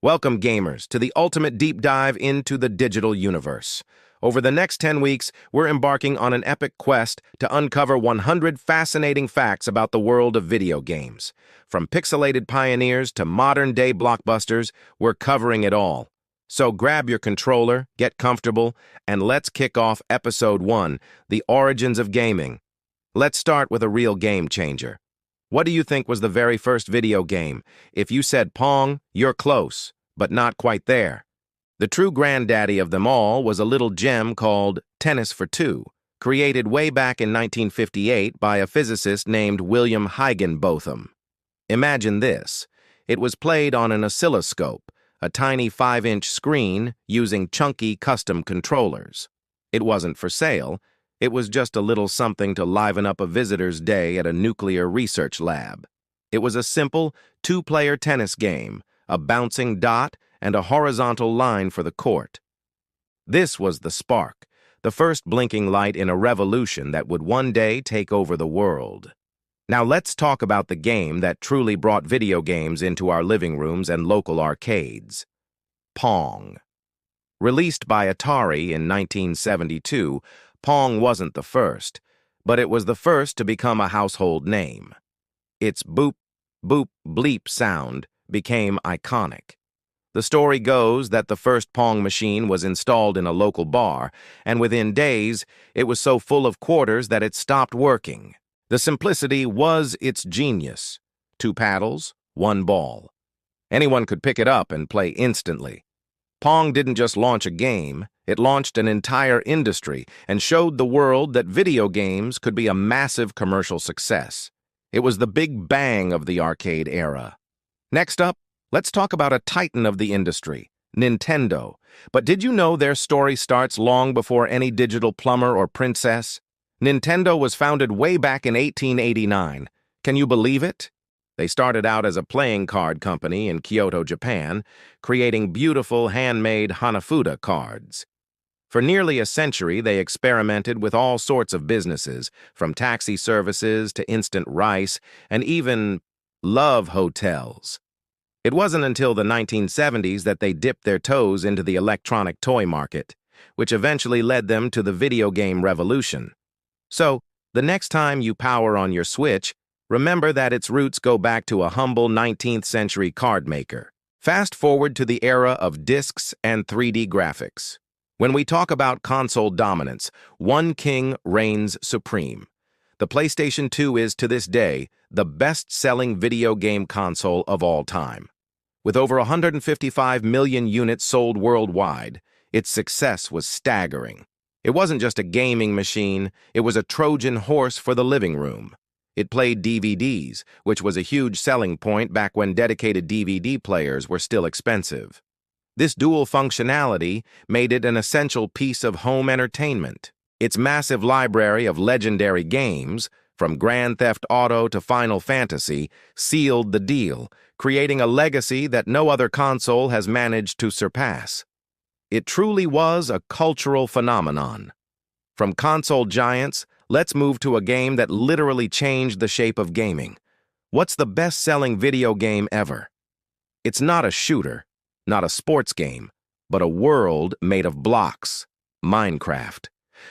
Welcome, gamers, to the ultimate deep dive into the digital universe. Over the next 10 weeks, we're embarking on an epic quest to uncover 100 fascinating facts about the world of video games. From pixelated pioneers to modern-day blockbusters, we're covering it all. So grab your controller, get comfortable, and let's kick off Episode 1, The Origins of Gaming. Let's start with a real game changer. What do you think was the very first video game? If you said Pong, you're close, but not quite there. The true granddaddy of them all was a little gem called Tennis for Two, created way back in 1958 by a physicist named William Higginbotham. Imagine this. It was played on an oscilloscope, a tiny 5-inch screen using chunky custom controllers. It wasn't for sale. It was just a little something to liven up a visitor's day at a nuclear research lab. It was a simple, two-player tennis game, a bouncing dot and a horizontal line for the court. This was the spark, the first blinking light in a revolution that would one day take over the world. Now let's talk about the game that truly brought video games into our living rooms and local arcades. Pong. Released by Atari in 1972, Pong wasn't the first, but it was the first to become a household name. Its boop, boop, bleep sound became iconic. The story goes that the first Pong machine was installed in a local bar, and within days, it was so full of quarters that it stopped working. The simplicity was its genius. 2 paddles, 1 ball. Anyone could pick it up and play instantly. Pong didn't just launch a game, it launched an entire industry and showed the world that video games could be a massive commercial success. It was the big bang of the arcade era. Next up, let's talk about a titan of the industry, Nintendo. But did you know their story starts long before any digital plumber or princess? Nintendo was founded way back in 1889. Can you believe it? They started out as a playing card company in Kyoto, Japan, creating beautiful handmade Hanafuda cards. For nearly a century, they experimented with all sorts of businesses, from taxi services to instant rice, and even love hotels. It wasn't until the 1970s that they dipped their toes into the electronic toy market, which eventually led them to the video game revolution. So, the next time you power on your Switch, remember that its roots go back to a humble 19th century card maker. Fast forward to the era of discs and 3D graphics. When we talk about console dominance, one king reigns supreme. The PlayStation 2 is, to this day, the best-selling video game console of all time. With over 155 million units sold worldwide, its success was staggering. It wasn't just a gaming machine, it was a Trojan horse for the living room. It played DVDs, which was a huge selling point back when dedicated DVD players were still expensive. This dual functionality made it an essential piece of home entertainment. Its massive library of legendary games, from Grand Theft Auto to Final Fantasy, sealed the deal, creating a legacy that no other console has managed to surpass. It truly was a cultural phenomenon. From console giants, let's move to a game that literally changed the shape of gaming. What's the best-selling video game ever? It's not a shooter, not a sports game, but a world made of blocks, Minecraft.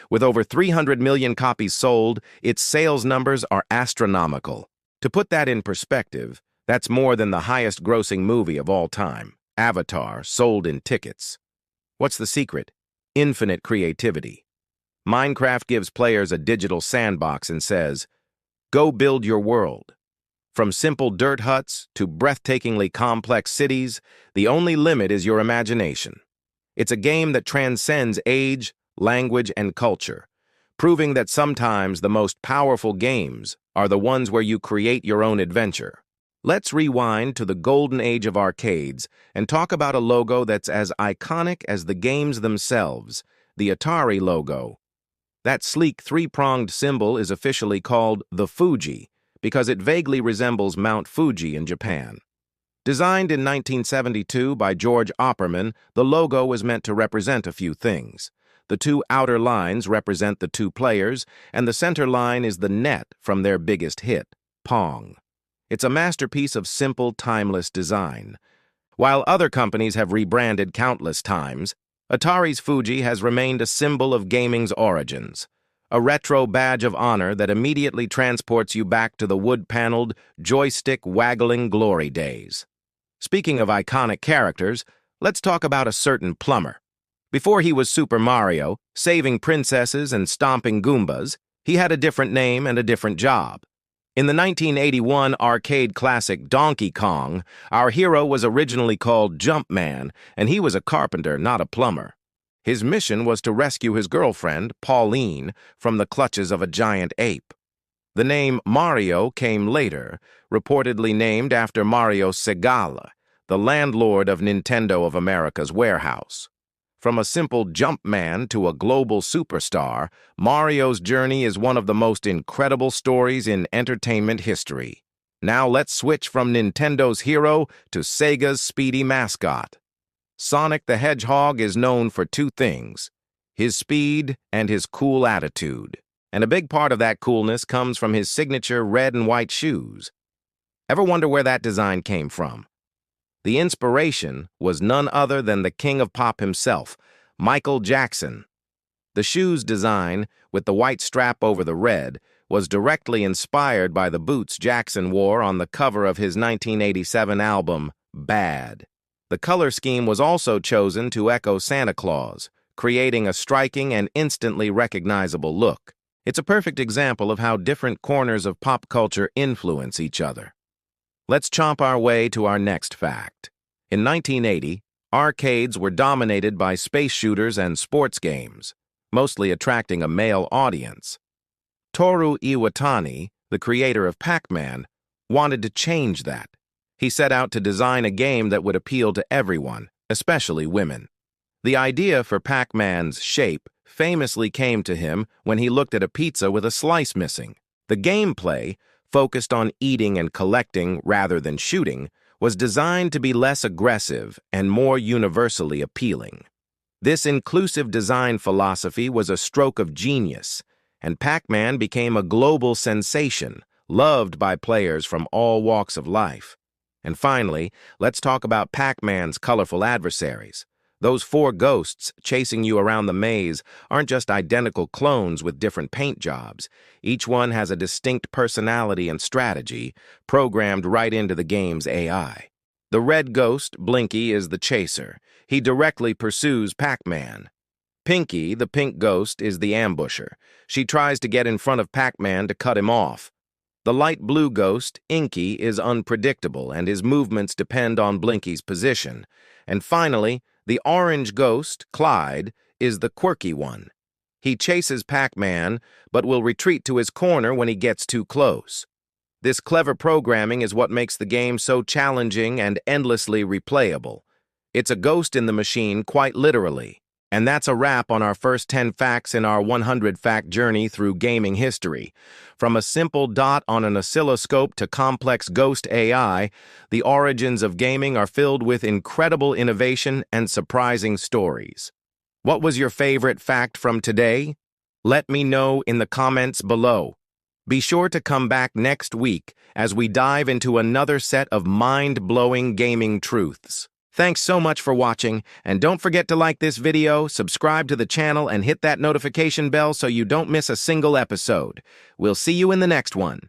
With over 300 million copies sold, its sales numbers are astronomical. To put that in perspective, that's more than the highest-grossing movie of all time, Avatar, sold in tickets. What's the secret? Infinite creativity. Minecraft gives players a digital sandbox and says, "Go build your world." From simple dirt huts to breathtakingly complex cities, the only limit is your imagination. It's a game that transcends age, language, and culture, proving that sometimes the most powerful games are the ones where you create your own adventure. Let's rewind to the golden age of arcades and talk about a logo that's as iconic as the games themselves, the Atari logo. That sleek 3-pronged symbol is officially called the Fuji because it vaguely resembles Mount Fuji in Japan. Designed in 1972 by George Opperman, the logo was meant to represent a few things. The 2 outer lines represent the 2 players, and the center line is the net from their biggest hit, Pong. It's a masterpiece of simple, timeless design. While other companies have rebranded countless times, Atari's Fuji has remained a symbol of gaming's origins, a retro badge of honor that immediately transports you back to the wood-paneled, joystick-waggling glory days. Speaking of iconic characters, let's talk about a certain plumber. Before he was Super Mario, saving princesses and stomping Goombas, he had a different name and a different job. In the 1981 arcade classic Donkey Kong, our hero was originally called Jumpman, and he was a carpenter, not a plumber. His mission was to rescue his girlfriend, Pauline, from the clutches of a giant ape. The name Mario came later, reportedly named after Mario Segale, the landlord of Nintendo of America's warehouse. From a simple Jumpman to a global superstar, Mario's journey is one of the most incredible stories in entertainment history. Now let's switch from Nintendo's hero to Sega's speedy mascot. Sonic the Hedgehog is known for two things: his speed and his cool attitude. And a big part of that coolness comes from his signature red and white shoes. Ever wonder where that design came from? The inspiration was none other than the king of pop himself, Michael Jackson. The shoe's design, with the white strap over the red, was directly inspired by the boots Jackson wore on the cover of his 1987 album, Bad. The color scheme was also chosen to echo Santa Claus, creating a striking and instantly recognizable look. It's a perfect example of how different corners of pop culture influence each other. Let's chomp our way to our next fact. In 1980, arcades were dominated by space shooters and sports games, mostly attracting a male audience. Toru Iwatani, the creator of Pac-Man, wanted to change that. He set out to design a game that would appeal to everyone, especially women. The idea for Pac-Man's shape famously came to him when he looked at a pizza with a slice missing. The gameplay, focused on eating and collecting rather than shooting, was designed to be less aggressive and more universally appealing. This inclusive design philosophy was a stroke of genius, and Pac-Man became a global sensation, loved by players from all walks of life. And finally, let's talk about Pac-Man's colorful adversaries. Those four ghosts chasing you around the maze aren't just identical clones with different paint jobs. Each one has a distinct personality and strategy, programmed right into the game's AI. The red ghost, Blinky, is the chaser. He directly pursues Pac-Man. Pinky, the pink ghost, is the ambusher. She tries to get in front of Pac-Man to cut him off. The light blue ghost, Inky, is unpredictable, and his movements depend on Blinky's position. And finally, the orange ghost, Clyde, is the quirky one. He chases Pac-Man, but will retreat to his corner when he gets too close. This clever programming is what makes the game so challenging and endlessly replayable. It's a ghost in the machine, quite literally. And that's a wrap on our first 10 facts in our 100-fact journey through gaming history. From a simple dot on an oscilloscope to complex ghost AI, the origins of gaming are filled with incredible innovation and surprising stories. What was your favorite fact from today? Let me know in the comments below. Be sure to come back next week as we dive into another set of mind-blowing gaming truths. Thanks so much for watching, and don't forget to like this video, subscribe to the channel, and hit that notification bell so you don't miss a single episode. We'll see you in the next one.